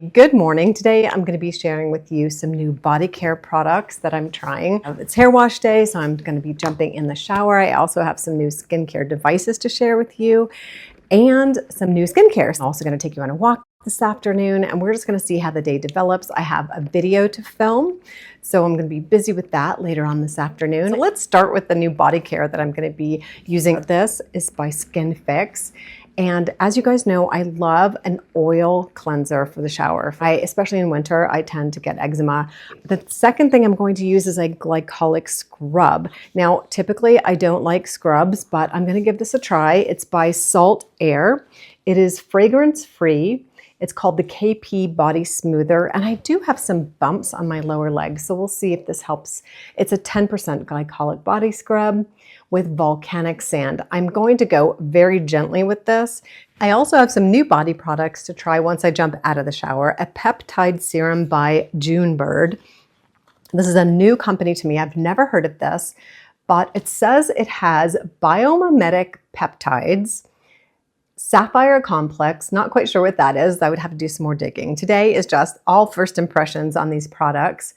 Good morning. Today I'm going to be sharing with you some new body care products that I'm trying. It's hair wash day, so I'm going to be jumping in the shower. I also have some new skincare devices to share with you and some new skincare. I'm also going to take you on a walk this afternoon and we're just going to see how the day develops. I have a video to film, so I'm going to be busy with that later on this afternoon. So let's start with the new body care that I'm going to be using. This is by SKINFIX. And as you guys know, I love an oil cleanser for the shower. Especially in winter, I tend to get eczema. The second thing I'm going to use is a Glycolic Scrub. Now, typically I don't like scrubs, but I'm going to give this a try. It's by SALTAIR. It is fragrance-free. It's called the KP Body Smoother, and I do have some bumps on my lower legs, so we'll see if this helps. It's a 10% glycolic body scrub with volcanic sand. I'm going to go very gently with this. I also have some new body products to try once I jump out of the shower. A peptide serum by JOONBYRD. This is a new company to me. I've never heard of this, but it says it has biomimetic peptides, sapphire complex, not quite sure what that is. I would have to do some more digging. Today is just all first impressions on these products.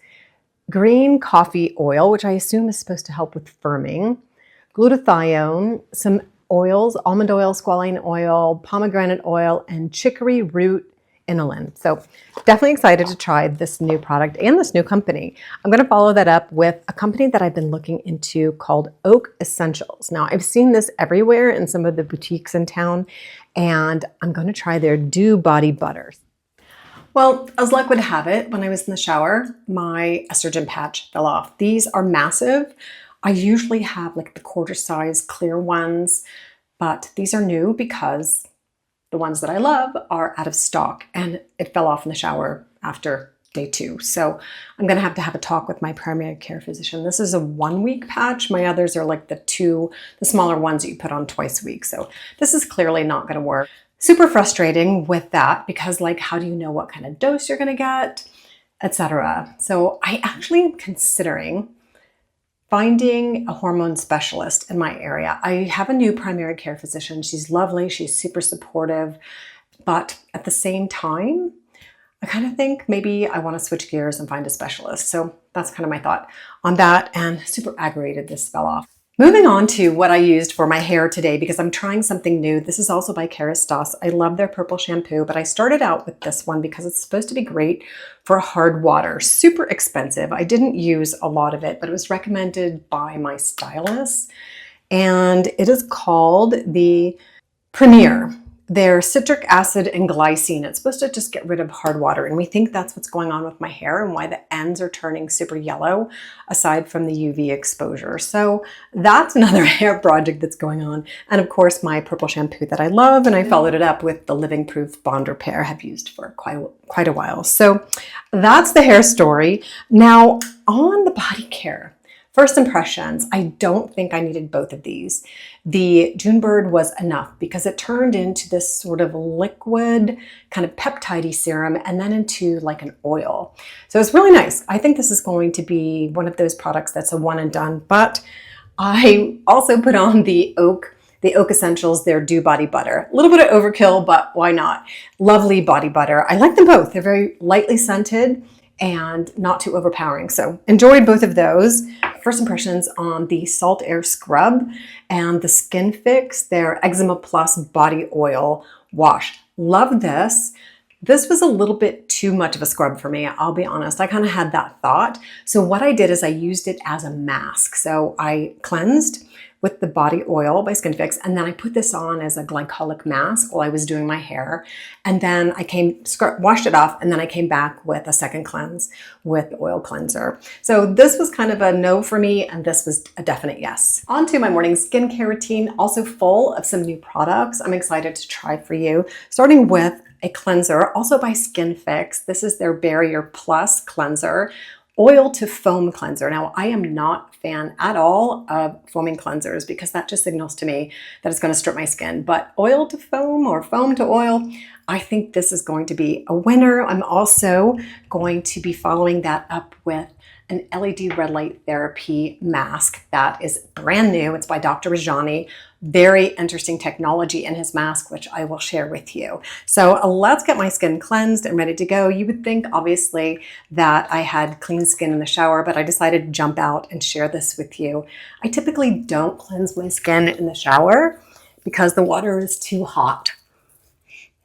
Green coffee oil, which I assume is supposed to help with firming. Glutathione, some oils, almond oil, squalane oil, pomegranate oil, and chicory root inulin. So definitely excited to try this new product and this new company. I'm going to follow that up with a company that I've been looking into called Oak Essentials. Now, I've seen this everywhere in some of the boutiques in town, and I'm going to try their Dew Body Butter. Well, as luck would have it, when I was in the shower, my estrogen patch fell off. These are massive. I usually have like the quarter size clear ones, but these are new because the ones that I love are out of stock and it fell off in the shower after day 2. So I'm going to have a talk with my primary care physician. This is a 1-week patch. My others are like the smaller ones that you put on twice a week. So this is clearly not going to work. Super frustrating with that because, like, how do you know what kind of dose you're going to get, etc. So I actually am considering finding a hormone specialist in my area. I have a new primary care physician. She's lovely. She's super supportive. But at the same time, I kind of think maybe I want to switch gears and find a specialist. So that's kind of my thought on that, and super aggravated this fell off. Moving on to what I used for my hair today, because I'm trying something new. This is also by KÉRESTASSE. I love their purple shampoo, but I started out with this one because it's supposed to be great for hard water. Super expensive. I didn't use a lot of it, but it was recommended by my stylist. And it is called the Premier. They're citric acid and glycine. It's supposed to just get rid of hard water. And we think that's what's going on with my hair and why the ends are turning super yellow, aside from the UV exposure. So that's another hair project that's going on. And of course, my purple shampoo that I love, and I followed it up with the Living Proof Bond Repair I've used for quite a while. So that's the hair story. Now on the body care. First impressions, I don't think I needed both of these. The JOONBYRD was enough because it turned into this sort of liquid, kind of peptide-y serum and then into like an oil. So it's really nice. I think this is going to be one of those products that's a one and done, but I also put on the Oak Essentials, their Dew Body Butter. A little bit of overkill, but why not? Lovely body butter. I like them both. They're very lightly scented and not too overpowering. So enjoyed both of those. First impressions on the SALTAIR Scrub and the SKINFIX, their Eczema Plus Body Oil Wash. Love this. This was a little bit too much of a scrub for me, I'll be honest. I kind of had that thought. So what I did is I used it as a mask. So I cleansed with the body oil by SKINFIX, and then I put this on as a glycolic mask while I was doing my hair. And then I washed it off, and then I came back with a second cleanse with the oil cleanser. So this was kind of a no for me, and this was a definite yes. On to my morning skincare routine, also full of some new products I'm excited to try for you, starting with a cleanser, also by SKINFIX. This is their Barrier Plus cleanser. Oil to foam cleanser. Now, I am not a fan at all of foaming cleansers because that just signals to me that it's going to strip my skin. But oil to foam or foam to oil, I think this is going to be a winner. I'm also going to be following that up with an LED red light therapy mask that is brand new. It's by Dr. Rajani. Very interesting technology in his mask, which I will share with you. So let's get my skin cleansed and ready to go. You would think, obviously, that I had clean skin in the shower, but I decided to jump out and share this with you. I typically don't cleanse my skin in the shower because the water is too hot.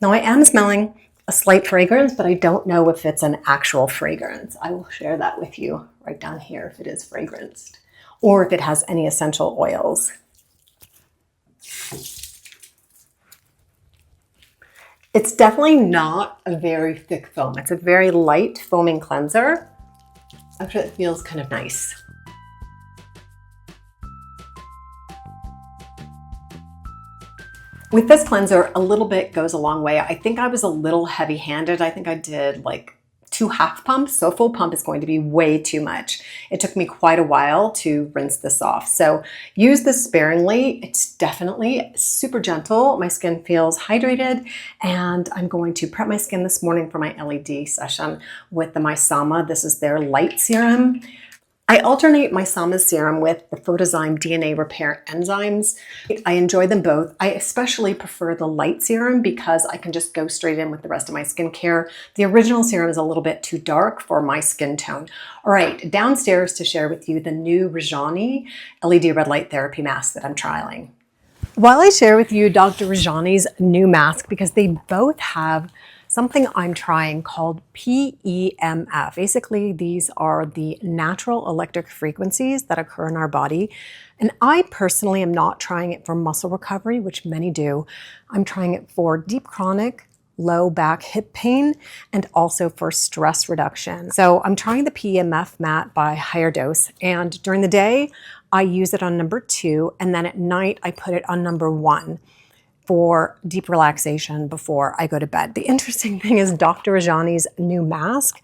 Now I am smelling a slight fragrance, but I don't know if it's an actual fragrance. I will share that with you right down here if it is fragranced or if it has any essential oils. It's definitely not a very thick foam. It's a very light foaming cleanser. Actually, it feels kind of nice. With this cleanser, a little bit goes a long way. I think I was a little heavy-handed. I think I did like 2 half pumps, so a full pump is going to be way too much. It took me quite a while to rinse this off. So use this sparingly. It's definitely super gentle. My skin feels hydrated, and I'm going to prep my skin this morning for my LED session with the MAYSAMA. This is their light serum. I alternate MAYSAMA's serum with the Photozyme DNA repair enzymes. I enjoy them both. I especially prefer the light serum because I can just go straight in with the rest of my skincare. The original serum is a little bit too dark for my skin tone. All right, downstairs to share with you the new RAJANI LED red light therapy mask that I'm trialing. While I share with you Dr. Rajani's new mask, because they both have something I'm trying called PEMF. Basically, these are the natural electric frequencies that occur in our body. And I personally am not trying it for muscle recovery, which many do. I'm trying it for deep chronic low back hip pain and also for stress reduction. So I'm trying the PEMF mat by higher dose, and during the day, I use it on number 2, and then at night, I put it on number 1. For deep relaxation before I go to bed. The interesting thing is Dr. Rajani's new mask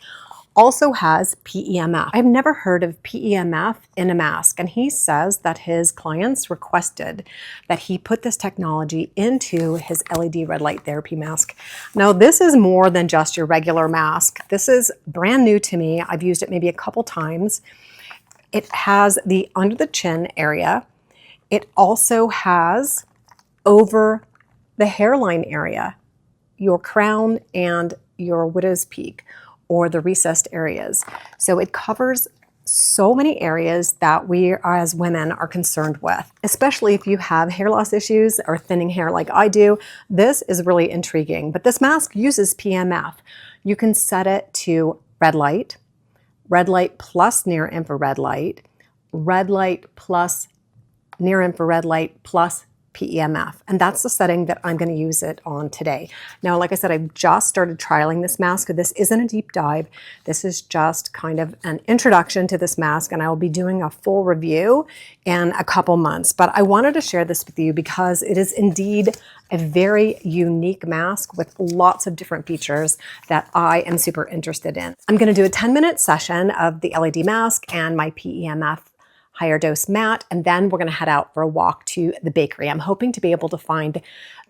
also has PEMF. I've never heard of PEMF in a mask, and he says that his clients requested that he put this technology into his LED red light therapy mask. Now, this is more than just your regular mask. This is brand new to me. I've used it maybe a couple times. It has the under the chin area. It also has over the hairline area, your crown and your widow's peak, or the recessed areas. So it covers so many areas that we as women are concerned with, especially if you have hair loss issues or thinning hair like I do. This is really intriguing, but this mask uses PEMF. You can set it to red light plus near infrared light plus near infrared light plus PEMF, and that's the setting that I'm going to use it on today. Now, like I said, I've just started trialing this mask. This isn't a deep dive. This is just kind of an introduction to this mask, and I will be doing a full review in a couple months. But I wanted to share this with you because it is indeed a very unique mask with lots of different features that I am super interested in. I'm going to do a 10-minute session of the LED mask and my PEMF higher dose mat, and then we're going to head out for a walk to the bakery. I'm hoping to be able to find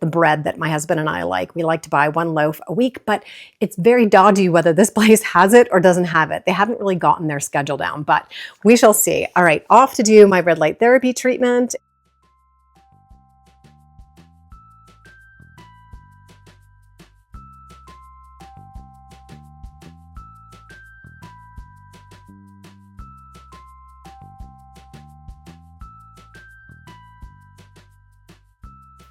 the bread that my husband and I like. We like to buy 1 loaf a week, but it's very dodgy whether this place has it or doesn't have it. They haven't really gotten their schedule down, but we shall see. All right, off to do my red light therapy treatment.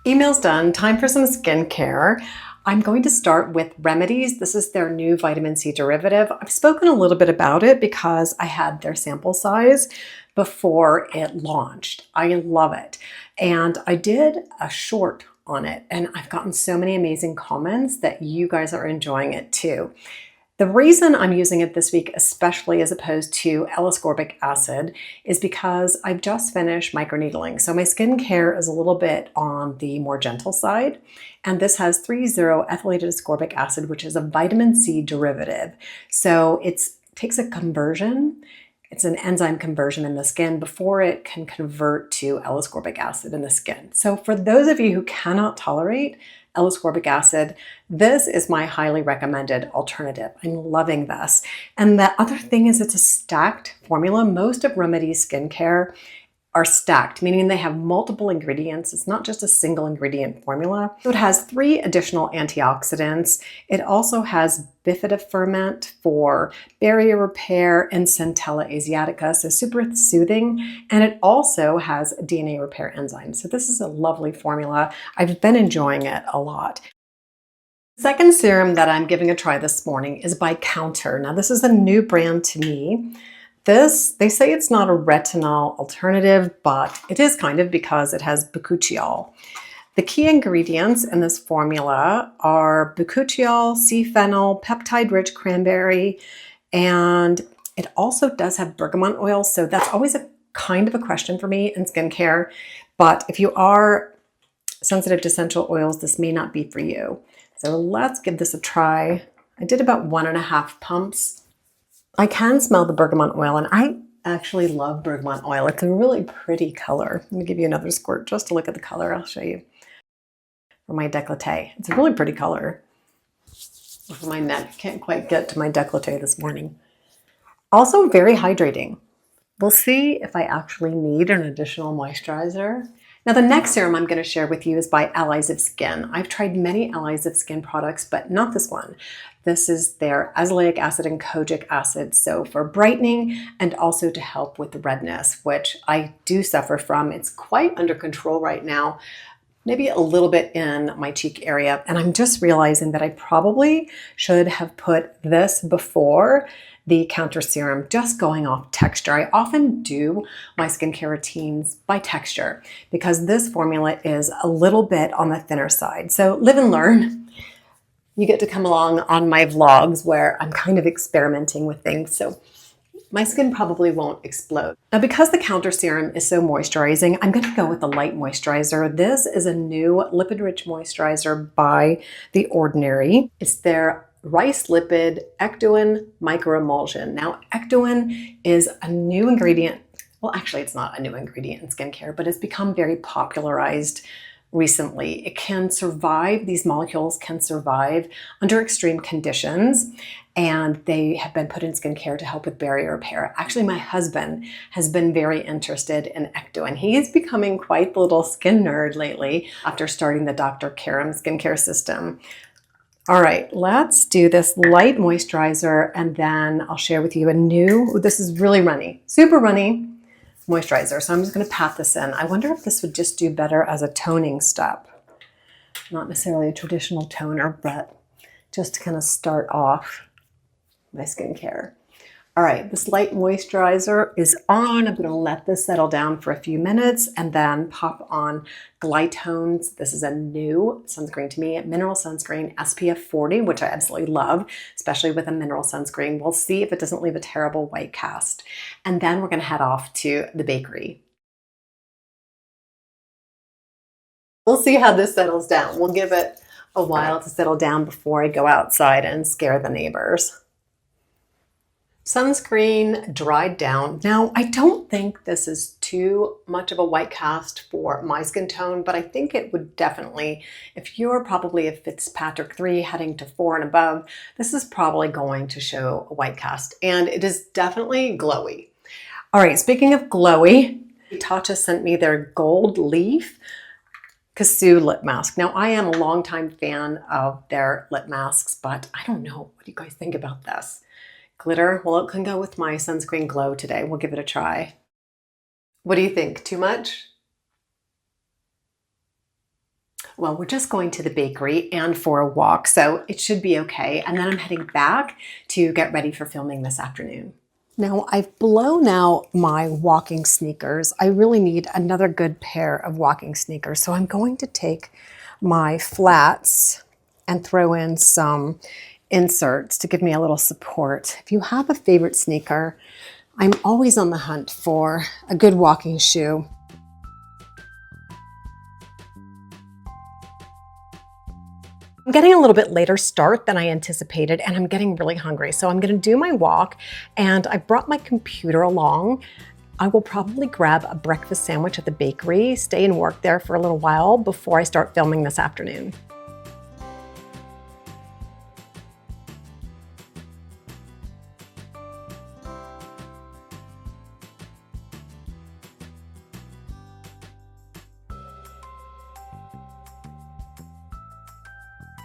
Email's done, time for some skincare. I'm going to start with Remedies. This is their new vitamin C derivative. I've spoken a little bit about it because I had their sample size before it launched. I love it. And I did a short on it, and I've gotten so many amazing comments that you guys are enjoying it too. The reason I'm using it this week, especially as opposed to L-ascorbic acid, is because I've just finished microneedling. So my skincare is a little bit on the more gentle side. And this has 3,0-ethylated ascorbic acid, which is a vitamin C derivative. So it takes a conversion. It's an enzyme conversion in the skin before it can convert to L-ascorbic acid in the skin. So for those of you who cannot tolerate L-ascorbic acid. This is my highly recommended alternative. I'm loving this. And the other thing is it's a stacked formula. Most of Remedy's skincare are stacked, meaning they have multiple ingredients. It's not just a single ingredient formula. So it has 3 additional antioxidants. It also has bifidoferment for barrier repair and Centella asiatica, so super soothing. And it also has DNA repair enzymes. So this is a lovely formula. I've been enjoying it a lot. The second serum that I'm giving a try this morning is by Counter. Now this is a new brand to me. This, they say it's not a retinol alternative, but it is kind of because it has bakuchiol. The key ingredients in this formula are bakuchiol, C-phenyl, peptide-rich cranberry, and it also does have bergamot oil, so that's always a kind of a question for me in skincare. But if you are sensitive to essential oils, this may not be for you. So let's give this a try. I did about 1.5 pumps. I can smell the bergamot oil, and I actually love bergamot oil. It's a really pretty color. Let me give you another squirt just to look at the color. I'll show you. For my décolleté. It's a really pretty color. For my neck, can't quite get to my décolleté this morning. Also very hydrating. We'll see if I actually need an additional moisturizer. Now the next serum I'm going to share with you is by Allies of Skin. I've tried many Allies of Skin products, but not this one. This is their azelaic acid and kojic acid, so for brightening and also to help with the redness, which I do suffer from. It's quite under control right now, maybe a little bit in my cheek area, and I'm just realizing that I probably should have put this before the Counter serum, just going off texture. I often do my skincare routines by texture because this formula is a little bit on the thinner side. So live and learn. You get to come along on my vlogs where I'm kind of experimenting with things. So my skin probably won't explode. Now, because the Counter serum is so moisturizing, I'm going to go with the light moisturizer. This is a new lipid-rich moisturizer by The Ordinary. It's their rice lipid ectoin microemulsion. Now, ectoin is a new ingredient. Well, actually, it's not a new ingredient in skincare, but it's become very popularized recently. It can survive, these molecules can survive under extreme conditions, and they have been put in skincare to help with barrier repair. Actually, my husband has been very interested in ectoin. He is becoming quite the little skin nerd lately after starting the Dr. Karam skincare system. All right, let's do this light moisturizer, and then I'll share with you a new, this is really runny, super runny moisturizer. So I'm just going to pat this in. I wonder if this would just do better as a toning step. Not necessarily a traditional toner, but just to kind of start off my skincare. All right, this light moisturizer is on. I'm going to let this settle down for a few minutes and then pop on Glytone's. This is a new sunscreen to me, mineral sunscreen, SPF 40, which I absolutely love, especially with a mineral sunscreen. We'll see if it doesn't leave a terrible white cast. And then we're going to head off to the bakery. We'll see how this settles down. We'll give it a while to settle down before I go outside and scare the neighbors. Sunscreen dried down. Now, I don't think this is too much of a white cast for my skin tone, but I think it would definitely, if you're probably a Fitzpatrick 3 heading to 4 and above, this is probably going to show a white cast, and it is definitely glowy. All right, speaking of glowy, Tatcha sent me their Gold Leaf Kazoo lip mask. Now, I am a longtime fan of their lip masks, but I don't know. What do you guys think about this? Glitter, well, it can go with my sunscreen glow today. We'll give it a try. What do you think? Too much? Well, we're just going to the bakery and for a walk, so it should be okay. And then I'm heading back to get ready for filming this afternoon. Now, I've blown out my walking sneakers. I really need another good pair of walking sneakers. So I'm going to take my flats and throw in some inserts to give me a little support. If you have a favorite sneaker, I'm always on the hunt for a good walking shoe. I'm getting a little bit later start than I anticipated, and I'm getting really hungry. So I'm going to do my walk, and I brought my computer along. I will probably grab a breakfast sandwich at the bakery, stay and work there for a little while before I start filming this afternoon.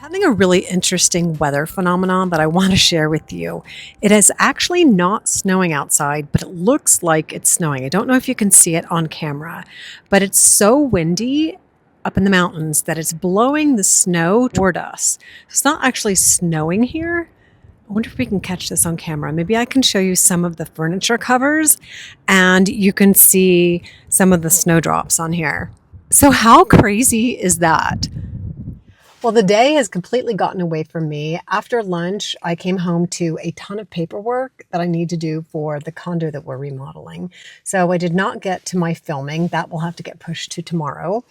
Having a really interesting weather phenomenon that I want to share with you. It is actually not snowing outside, but it looks like it's snowing. I don't know if you can see it on camera, but it's so windy up in the mountains that it's blowing the snow toward us. It's not actually snowing here. I wonder if we can catch this on camera. Maybe I can show you some of the furniture covers and you can see some of the snowdrops on here. So how crazy is that? Well, the day has completely gotten away from me. After lunch, I came home to a ton of paperwork that I need to do for the condo that we're remodeling. So I did not get to my filming. That will have to get pushed to tomorrow.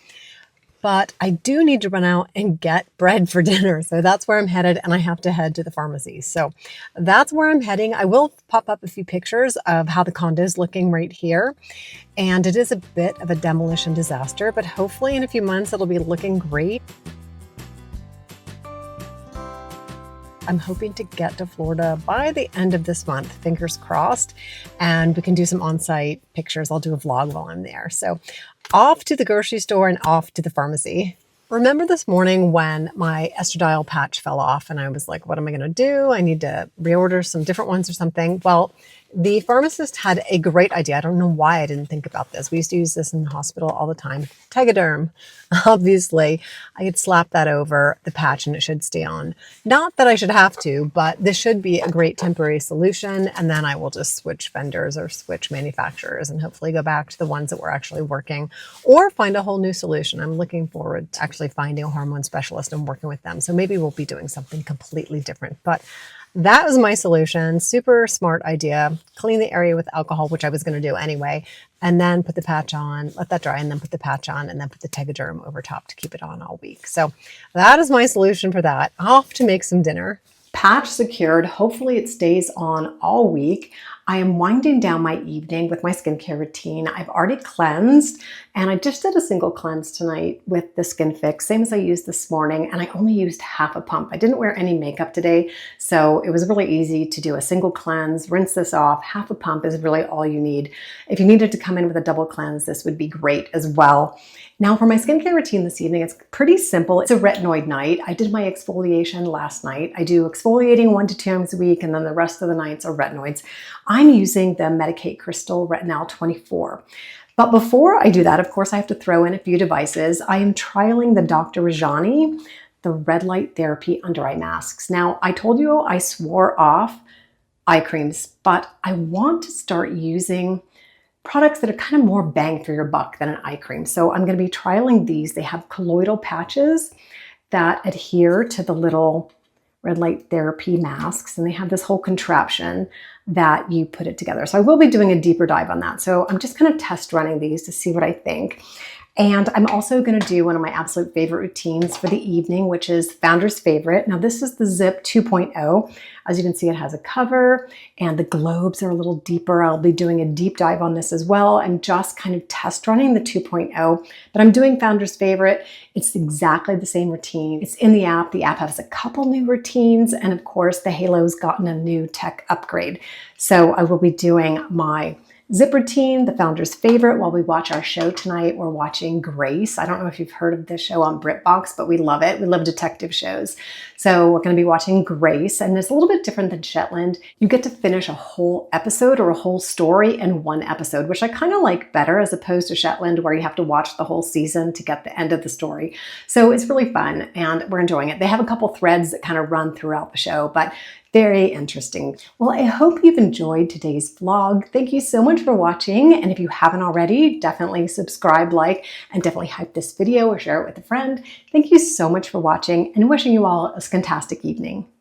But I do need to run out and get bread for dinner. So that's where I'm headed, and I have to head to the pharmacy. So that's where I'm heading. I will pop up a few pictures of how the condo is looking right here. And it is a bit of a demolition disaster, but hopefully in a few months it'll be looking great. I'm hoping to get to Florida by the end of this month, fingers crossed, and we can do some on-site pictures. I'll do a vlog while I'm there. So off to the grocery store and off to the pharmacy. Remember this morning when my estradiol patch fell off and I was like, what am I going to do? I need to reorder some different ones or something. Well, the pharmacist had a great idea. I don't know why I didn't think about this. We used to use this in the hospital all the time. Tegaderm. Obviously, I could slap that over the patch and it should stay on. Not that I should have to, but this should be a great temporary solution. And then I will just switch vendors or switch manufacturers and hopefully go back to the ones that were actually working or find a whole new solution. I'm looking forward to actually finding a hormone specialist and working with them. So maybe we'll be doing something completely different. But that was my solution. Super smart idea. Clean the area with alcohol, which I was going to do anyway, and then put the patch on, let that dry, and then put the patch on, and then put the Tegaderm over top to keep it on all week. So that is my solution for that. Off to make some dinner. Patch secured. Hopefully it stays on all week. I am winding down my evening with my skincare routine. I've already cleansed and I just did a single cleanse tonight with the SKINFIX, same as I used this morning, and I only used half a pump. I didn't wear any makeup today, so it was really easy to do a single cleanse, rinse this off. Half a pump is really all you need. If you needed to come in with a double cleanse, this would be great as well. Now for my skincare routine this evening, it's pretty simple. It's a retinoid night. I did my exfoliation last night. I do exfoliating 1 to 2 times a week, and then the rest of the nights are retinoids. I'm using the Medicate Crystal Retinol 24. But before I do that, of course, I have to throw in a few devices. I am trialing the Dr. RAJANI, the red light therapy under eye masks. Now, I told you I swore off eye creams, but I want to start using products that are kind of more bang for your buck than an eye cream. So I'm going to be trialing these. They have colloidal patches that adhere to the little red light therapy masks, and they have this whole contraption that you put it together. So I will be doing a deeper dive on that. So I'm just kind of test running these to see what I think. And I'm also going to do one of my absolute favorite routines for the evening, which is Founder's Favorite. Now this is the Zip 2.0. As you can see, it has a cover and the globes are a little deeper. I'll be doing a deep dive on this as well. I'm just kind of test running the 2.0, but I'm doing Founder's Favorite. It's exactly the same routine. It's in the app. The app has a couple new routines. And of course, the Halo's gotten a new tech upgrade. So I will be doing my Zip routine, the Founder's Favorite, while we watch our show tonight. We're watching Grace. I don't know if you've heard of this show on BritBox, but we love it. We love detective shows. So we're going to be watching Grace, and it's a little bit different than Shetland. You get to finish a whole episode or a whole story in one episode, which I kind of like better as opposed to Shetland, where you have to watch the whole season to get the end of the story. So it's really fun, and we're enjoying it. They have a couple threads that kind of run throughout the show, but very interesting. Well, I hope you've enjoyed today's vlog. Thank you so much for watching. And if you haven't already, definitely subscribe, like, and definitely hype this video or share it with a friend. Thank you so much for watching and wishing you all a fantastic evening.